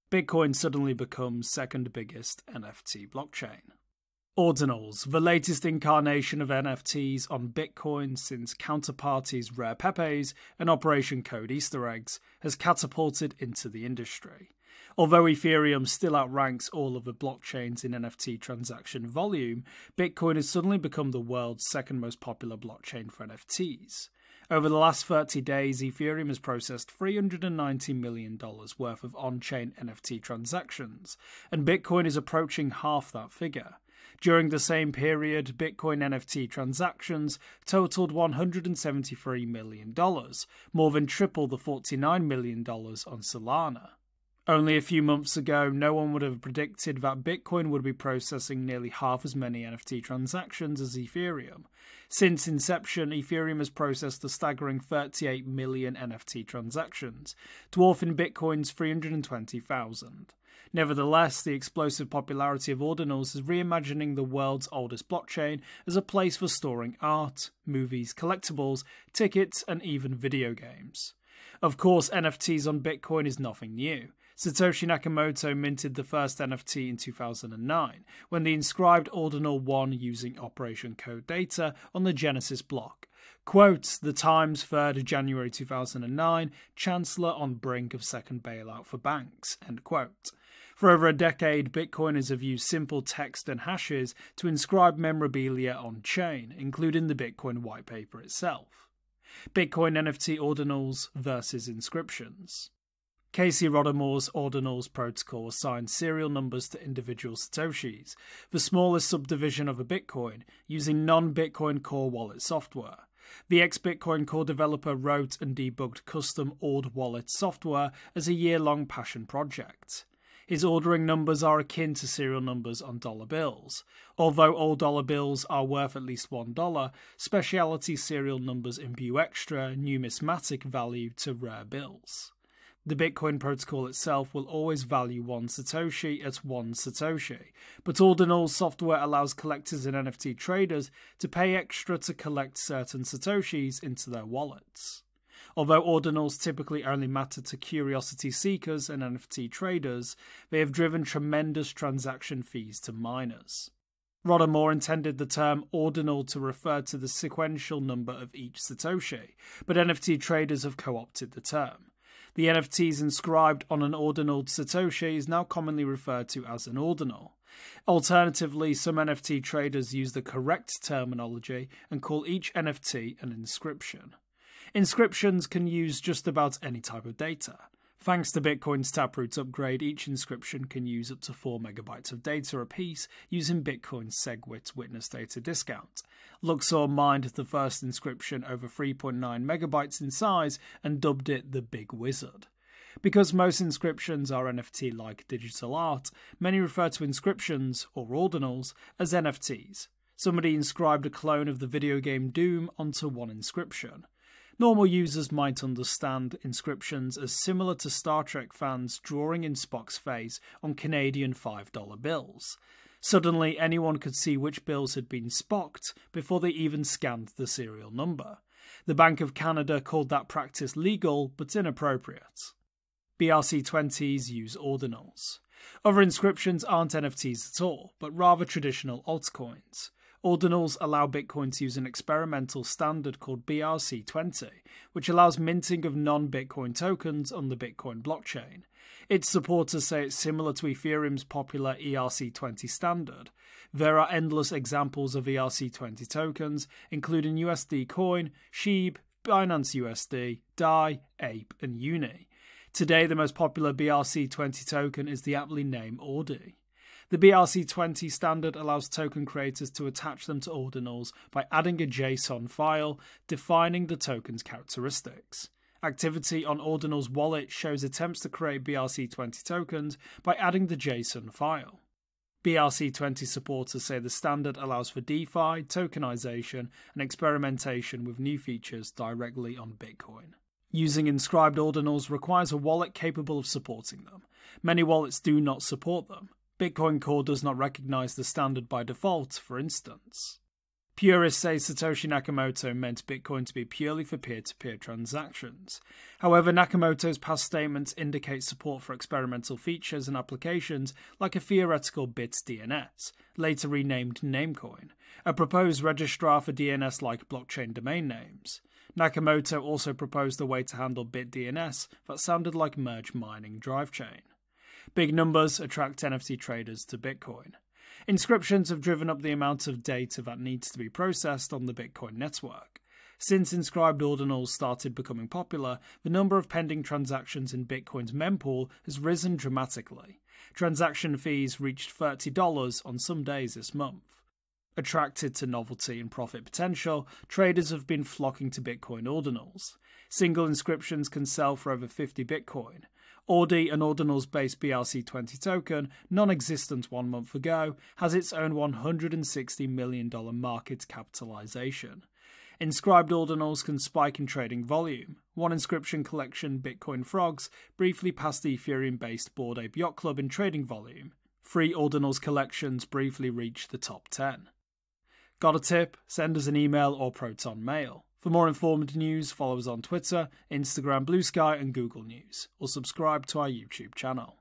Bitcoin suddenly becomes second biggest NFT blockchain. Ordinals, the latest incarnation of NFTs on Bitcoin since Counterparty's rare Pepes and Operation Code Easter eggs, has catapulted into the industry. Although Ethereum still outranks all other blockchains in NFT transaction volume, Bitcoin has suddenly become the world's second most popular blockchain for NFTs. Over the last 30 days, Ethereum has processed $390 million worth of on-chain NFT transactions, and Bitcoin is approaching half that figure. During the same period, Bitcoin NFT transactions totaled $173 million, more than triple the $49 million on Solana. Only a few months ago, no one would have predicted that Bitcoin would be processing nearly half as many NFT transactions as Ethereum. Since inception, Ethereum has processed a staggering 38 million NFT transactions, dwarfing Bitcoin's 320,000. Nevertheless, the explosive popularity of Ordinals is reimagining the world's oldest blockchain as a place for storing art, movies, collectibles, tickets, and even video games. Of course, NFTs on Bitcoin is nothing new. Satoshi Nakamoto minted the first NFT in 2009, when the inscribed Ordinal won using Operation Code data on the Genesis block. Quote, The Times, 3rd of January 2009, Chancellor on brink of second bailout for banks, end quote. For over a decade, Bitcoiners have used simple text and hashes to inscribe memorabilia on-chain, including the Bitcoin white paper itself. Bitcoin NFT Ordinals versus inscriptions. Casey Rodimore's Ordinals protocol assigns serial numbers to individual Satoshis, the smallest subdivision of a Bitcoin, using non-Bitcoin Core wallet software. The ex-Bitcoin Core developer wrote and debugged custom Ord wallet software as a year-long passion project. His ordering numbers are akin to serial numbers on dollar bills. Although all dollar bills are worth at least $1, specialty serial numbers imbue extra, numismatic value to rare bills. The Bitcoin protocol itself will always value one Satoshi at one Satoshi, but Ordinals software allows collectors and NFT traders to pay extra to collect certain Satoshis into their wallets. Although Ordinals typically only matter to curiosity seekers and NFT traders, they have driven tremendous transaction fees to miners. Rodimore intended the term ordinal to refer to the sequential number of each Satoshi, but NFT traders have co-opted the term. The NFTs inscribed on an ordinal Satoshi is now commonly referred to as an ordinal. Alternatively, some NFT traders use the correct terminology and call each NFT an inscription. Inscriptions can use just about any type of data. Thanks to Bitcoin's Taproot upgrade, each inscription can use up to 4 megabytes of data apiece using Bitcoin's SegWit witness data discount. Luxor mined the first inscription over 3.9 megabytes in size and dubbed it the Big Wizard. Because most inscriptions are NFT-like digital art, many refer to inscriptions, or ordinals, as NFTs. Somebody inscribed a clone of the video game Doom onto one inscription. Normal users might understand inscriptions as similar to Star Trek fans drawing in Spock's face on Canadian $5 bills. Suddenly, anyone could see which bills had been Spocked before they even scanned the serial number. The Bank of Canada called that practice legal but inappropriate. BRC20s use ordinals. Other inscriptions aren't NFTs at all, but rather traditional altcoins. Ordinals allow Bitcoin to use an experimental standard called BRC20, which allows minting of non-Bitcoin tokens on the Bitcoin blockchain. Its supporters say it's similar to Ethereum's popular ERC20 standard. There are endless examples of ERC20 tokens, including USD Coin, Sheeb, Binance USD, DAI, Ape, and Uni. Today, the most popular BRC20 token is the aptly named Ordi. The BRC20 standard allows token creators to attach them to ordinals by adding a JSON file defining the token's characteristics. Activity on Ordinals wallet shows attempts to create BRC20 tokens by adding the JSON file. BRC20 supporters say the standard allows for DeFi, tokenization, and experimentation with new features directly on Bitcoin. Using inscribed ordinals requires a wallet capable of supporting them. Many wallets do not support them. Bitcoin Core does not recognize the standard by default, for instance. Purists say Satoshi Nakamoto meant Bitcoin to be purely for peer-to-peer transactions. However, Nakamoto's past statements indicate support for experimental features and applications like a theoretical bit DNS, later renamed Namecoin, a proposed registrar for DNS-like blockchain domain names. Nakamoto also proposed a way to handle bit DNS that sounded like merge mining drive chain. Big numbers attract NFT traders to Bitcoin. Inscriptions have driven up the amount of data that needs to be processed on the Bitcoin network. Since inscribed ordinals started becoming popular, the number of pending transactions in Bitcoin's mempool has risen dramatically. Transaction fees reached $30 on some days this month. Attracted to novelty and profit potential, traders have been flocking to Bitcoin ordinals. Single inscriptions can sell for over 50 Bitcoin. Ordi, an ordinals-based BRC20 token, non-existent 1 month ago, has its own $160 million market capitalization. Inscribed ordinals can spike in trading volume. One inscription collection, Bitcoin Frogs, briefly passed the Ethereum-based Bored Ape Yacht Club in trading volume. 3 ordinals collections briefly reached the top 10. Got a tip? Send us an email or Proton Mail. For more informed news, follow us on Twitter, Instagram, Blue Sky and Google News, or subscribe to our YouTube channel.